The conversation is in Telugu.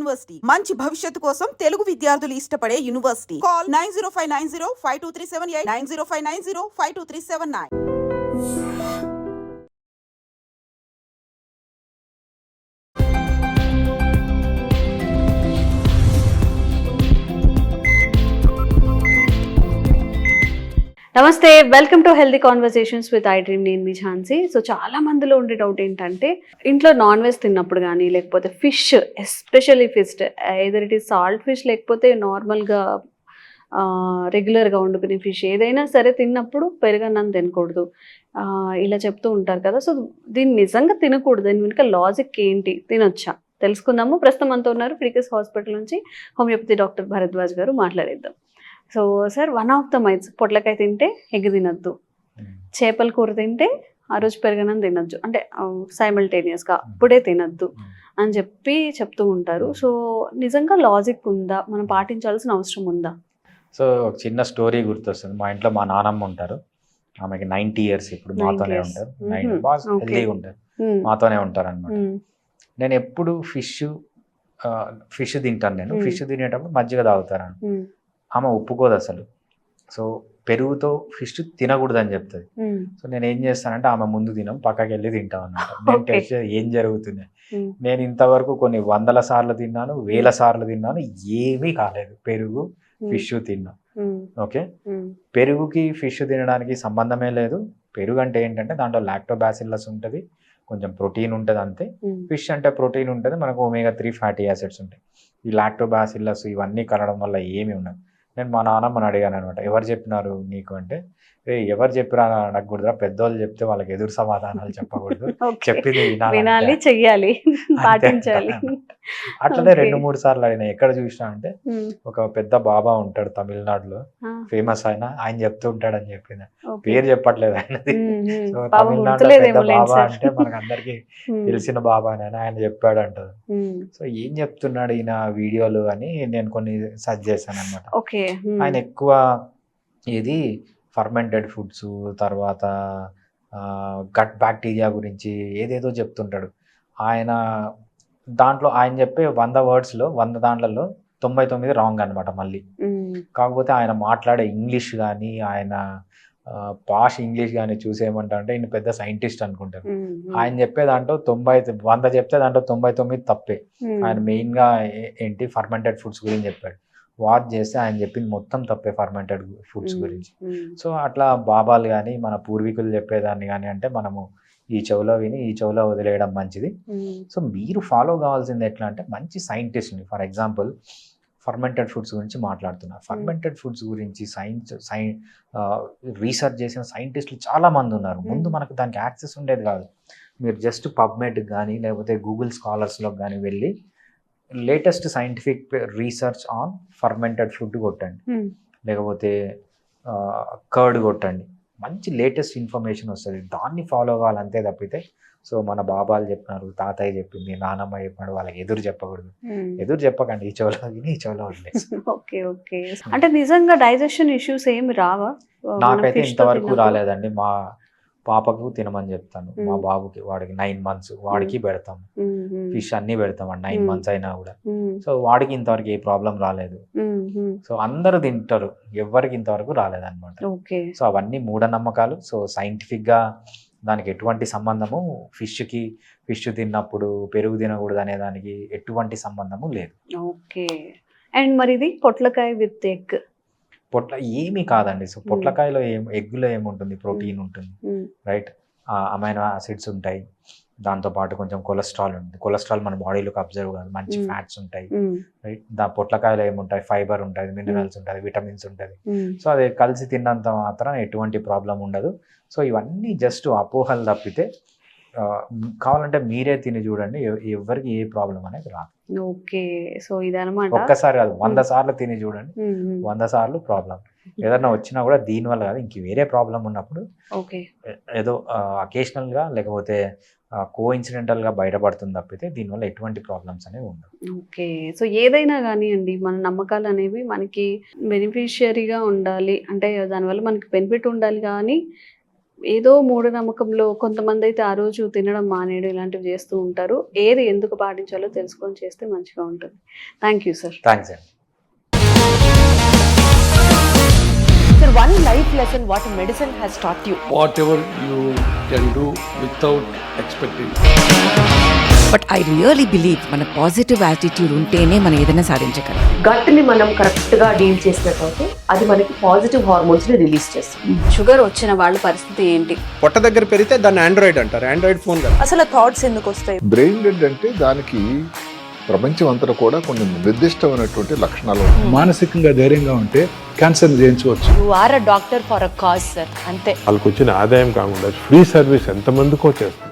యూనివర్సిటీ మంచి భవిష్యత్తు కోసం తెలుగు విద్యార్థులు ఇష్టపడే యూనివర్సిటీ. కాల్ 9059052378 9059052379. నమస్తే, welcome to healthy conversations with I dream. నేను మీ ఝాన్సీ. సో చాలా మందిలో ఉండే డౌట్ ఏంటంటే, ఇంట్లో నాన్ వెజ్ తిన్నప్పుడు కానీ లేకపోతే fish, especially fish, either it is salt fish లేకపోతే నార్మల్గా రెగ్యులర్గా వండుకునే ఫిష్ ఏదైనా సరే తిన్నప్పుడు పెరుగన్నం తినకూడదు ఇలా చెప్తూ ఉంటారు కదా. సో దీన్ని నిజంగా తినకూడదు, దీని వెనుక లాజిక్ ఏంటి, తినొచ్చా తెలుసుకుందాము. ప్రస్తుతం అంతా ఉన్నారు ఫిడికస్ హాస్పిటల్ నుంచి హోమియోపతి డాక్టర్ భరద్వాజ్ గారు, మాట్లాడేద్దాం. So sir, one of the myths, పొట్లకాయ తింటే ఎగ్ తినద్దు, చేపల కూర తింటే ఆ రోజు పెరగనం తినద్దు, అంటే సైమల్టేనియస్గా అప్పుడే తినద్దు అని చెప్తూ ఉంటారు. సో నిజంగా లాజిక్ ఉందా, మనం పాటించాల్సిన అవసరం ఉందా? సో ఒక చిన్న స్టోరీ గుర్తొస్తుంది. మా ఇంట్లో మా నానమ్మ ఉంటారు, ఆమెకి 90 years, ఇప్పుడు మాతోనే ఉంటారు. బాగా హెల్దీగా ఉంటారు, మాతోనే ఉంటారు అనమాట. నేను ఎప్పుడు ఫిష్ తింటాను. నేను ఫిష్ తినేటప్పుడు మజ్జిగ తాగుతాను. ఆమె ఒప్పుకోదు అసలు. సో పెరుగుతో ఫిష్ తినకూడదు అని చెప్తుంది. సో నేను ఏం చేస్తానంటే, ఆమె ముందు తినం, పక్కకి వెళ్ళి తింటాం అన్నమాట. నేను టెస్ట్ ఏం జరుగుతుంది. నేను ఇంతవరకు కొన్ని 100 సార్లు తిన్నాను, 1000 సార్లు తిన్నాను, ఏమీ కాలేదు. పెరుగు ఫిష్ తిన్నా. ఓకే, పెరుగుకి ఫిష్ తినడానికి సంబంధమే లేదు. పెరుగు అంటే ఏంటంటే దాంట్లో లాక్టోబాసిల్లస్ ఉంటుంది, కొంచెం ప్రోటీన్ ఉంటుంది అంతే. ఫిష్ అంటే ప్రోటీన్ ఉంటుంది, మనకు omega-3 ఫ్యాటీ యాసిడ్స్ ఉంటాయి. ఈ లాక్టోబాసిల్లస్ ఇవన్నీ కలవడం వల్ల ఏమి ఉండదు. నేను మా నాన్నమ్మని అడిగాను అనమాట, ఎవరు చెప్పినారు నీకు అంటే, ఎవరు చెప్పిరా అడగకూడదురా, పెద్దోళ్ళు చెప్తే వాళ్ళకి ఎదురు సమాధానాలు చెప్పకూడదు, చెప్పింది వినాలి, చెయ్యాలి, పాటించాలి. అట్లనే 2-3 సార్లు అడిగినా. ఎక్కడ చూసినా అంటే, ఒక పెద్ద బాబా ఉంటాడు తమిళనాడులో, ఫేమస్ ఆయన చెప్తూ ఉంటాడు అని చెప్పింది. పేరు చెప్పట్లేదు ఆయనది. సో తమిళనాడులో పెద్ద బాబా అంటే మనకు అందరికి తెలిసిన బాబా అని ఆయన చెప్పాడు అంటారు. సో ఏం చెప్తున్నాడు ఈయన వీడియోలు అని నేను కొన్ని సర్చ్ చేశాను అనమాట. ఆయన ఎక్కువ ఇది ఫర్మెంటెడ్ ఫుడ్స్, తర్వాత గట్ బ్యాక్టీరియా గురించి ఏదేదో చెప్తుంటాడు. ఆయన చెప్పే 100 wordsలో 100 దాంట్లలో 99 రాంగ్ అనమాట మళ్ళీ. కాకపోతే ఆయన మాట్లాడే ఇంగ్లీష్ కానీ, ఆయన పాష్ ఇంగ్లీష్ కానీ చూసేయమంటా అంటే ఈయన పెద్ద సైంటిస్ట్ అనుకుంటారు. ఆయన చెప్పే దాంట్లో 100 చెప్తే దాంట్లో 99 తప్పే. ఆయన మెయిన్గా ఏంటి ఫర్మెంటెడ్ ఫుడ్స్ గురించి చెప్పాడు. వాచ్ చేస్తే ఆయన చెప్పింది మొత్తం తప్పే ఫర్మెంటెడ్ ఫుడ్స్ గురించి. సో అట్లా బాబాలు కానీ మన పూర్వీకులు చెప్పేదాన్ని కానీ అంటే మనము ఈ చెవులో విని ఈ చెవులో వదిలేయడం మంచిది. సో మీరు ఫాలో కావాల్సింది ఎట్లా అంటే, మంచి సైంటిస్ట్ని, ఫర్ ఎగ్జాంపుల్ ఫర్మెంటెడ్ ఫుడ్స్ గురించి మాట్లాడుతున్నారు. ఫర్మెంటెడ్ ఫుడ్స్ గురించి రీసెర్చ్ చేసిన సైంటిస్టులు చాలామంది ఉన్నారు. ముందు మనకు దానికి యాక్సెస్ ఉండేది కాదు. మీరు జస్ట్ పబ్మెడ్కి కానీ లేకపోతే గూగుల్ స్కాలర్స్లోకి కానీ వెళ్ళి latest scientific research on fermented food కొట్టండి, లేకపోతే కర్డ్ కొట్టండి, మంచి లేటెస్ట్ ఇన్ఫర్మేషన్ వస్తుంది. దాన్ని ఫాలో కావాలంతే తప్పితే, సో మన బాబాలు చెప్పినారు, తాతయ్య చెప్పింది, నానమ్మ చెప్పినాడు, వాళ్ళకి ఎదురు చెప్పకూడదు. ఎదురు చెప్పకండి, ఈ చెవులో విని ఈ చెవులో వదిలేసి. Okay okay. అంటే నిజంగా డైజెషన్ ఇష్యూస్ ఏమి రావా? నాకైతే ఇంతవరకు రాలేదండి. మా పాపకు తినమని చెప్తాను, మా బాబుకి, వాడికి 9 months, వాడికి పెడతాము ఫిష్, అన్ని పెడతాం 9 months అయినా కూడా. సో వాడికి ఇంతవరకు ఏ ప్రాబ్లం రాలేదు. సో అందరూ తింటారు, ఎవరికి ఇంతవరకు రాలేదన్నమాట. సో అవన్నీ మూఢనమ్మకాలు. సో సైంటిఫిక్ గా దానికి ఎటువంటి సంబంధము, ఫిష్ తిన్నప్పుడు పెరుగు తినకూడదు అనే దానికి ఎటువంటి సంబంధము లేదు. ఓకే. అండ్ మరి ఇది పొట్లకాయ విత్ ఎగ్, ఏమీ కాదండి. సో పొట్లకాయలో ఎగ్గులో ఏముంటుంది, ప్రోటీన్ ఉంటుంది, రైట్, అమైనో యాసిడ్స్ ఉంటాయి, దాంతోపాటు కొంచెం కొలెస్ట్రాల్ ఉంటుంది. కొలెస్ట్రాల్ మన బాడీలోకి అబ్జర్వ్ కాదు, మంచి ఫ్యాట్స్ ఉంటాయి, రైట్. పొట్లకాయలో ఏముంటాయి, ఫైబర్ ఉంటుంది, మినరల్స్ ఉంటుంది, విటమిన్స్ ఉంటుంది. సో అది కలిసి తిన్నంత మాత్రం ఎటువంటి ప్రాబ్లం ఉండదు. సో ఇవన్నీ జస్ట్ అపోహలు తప్పితే, కావాలంటే మీరే తిని చూడండి, ఎవరికి ఏ ప్రాబ్లం అనేది రాదు. ఓకే. సో ఇదన్నమాట. ఒక్కసారి కాదు, 100 సార్లు తిని చూడండి, 100 సార్లు ప్రాబ్లం. ఏదన్నా వచ్చినా కూడా దీనివల్ల కాదు, ఇంక వేరే ప్రాబ్లం ఉన్నప్పుడు ఏదో అకేషనల్ గా లేకపోతే కోఇన్సిడెంటల్ గా బయటపడుతుంది తప్పితే దీనివల్ల ఎటువంటి ప్రాబ్లమ్స్ అనేవి ఉండవు. ఓకే. సో ఏదైనా కానీ అండి, మన నమ్మకాలు అనేవి మనకి బెనిఫిషియరీగా ఉండాలి, అంటే దానివల్ల మనకి బెనిఫిట్ ఉండాలి, కానీ ఏదో మూఢనమ్మకంలో కొంతమంది అయితే ఆ రోజు తినడం మానేయడం ఇలాంటివి చేస్తూ ఉంటారు. ఏది ఎందుకు పాటించాలో తెలుసుకొని చేస్తే మంచిగా ఉంటుంది. Thank you sir. థ్యాంక్స్ అండి. Sir, one life lesson what medicine has taught you. whatever you can do without expecting. But I really believe మన పాజిటివ్ యాటిట్యూడ్ ఉంటేనే మనం ఏదైనా సాధించగలం. గట్ని మనం కరెక్ట్ గా డీల్ చేసినట్లయితే అది మనకి పాజిటివ్ హార్మోన్స్ ని రిలీజ్ చేస్తుంది. షుగర్ వచ్చిన వాళ్ళ పరిస్థితి ఏంటి? పొట్ట దగ్గర పెరిగితే దాన్ని ఆండ్రాయిడ్ అంటారు, ఆండ్రాయిడ్ ఫోన్ కదా. అసలు థాట్స్ ఎందుకు వస్తాయి? బ్రెయిన్ డెడ్ అంటే దానికి ప్రపంచం అంతా కూడా కొన్ని నిర్దిష్టమైనటువంటి లక్షణాలు ఉన్నాయి. మానసికంగా ధైర్యంగా ఉంటే క్యాన్సర్ జయించవచ్చు. You are a doctor for a cause sir, అంతే. వాళ్ళకి వచ్చిన ఆదాయం కాకుండా ఫ్రీ సర్వీస్ ఎంతమందికో చేస్తారు.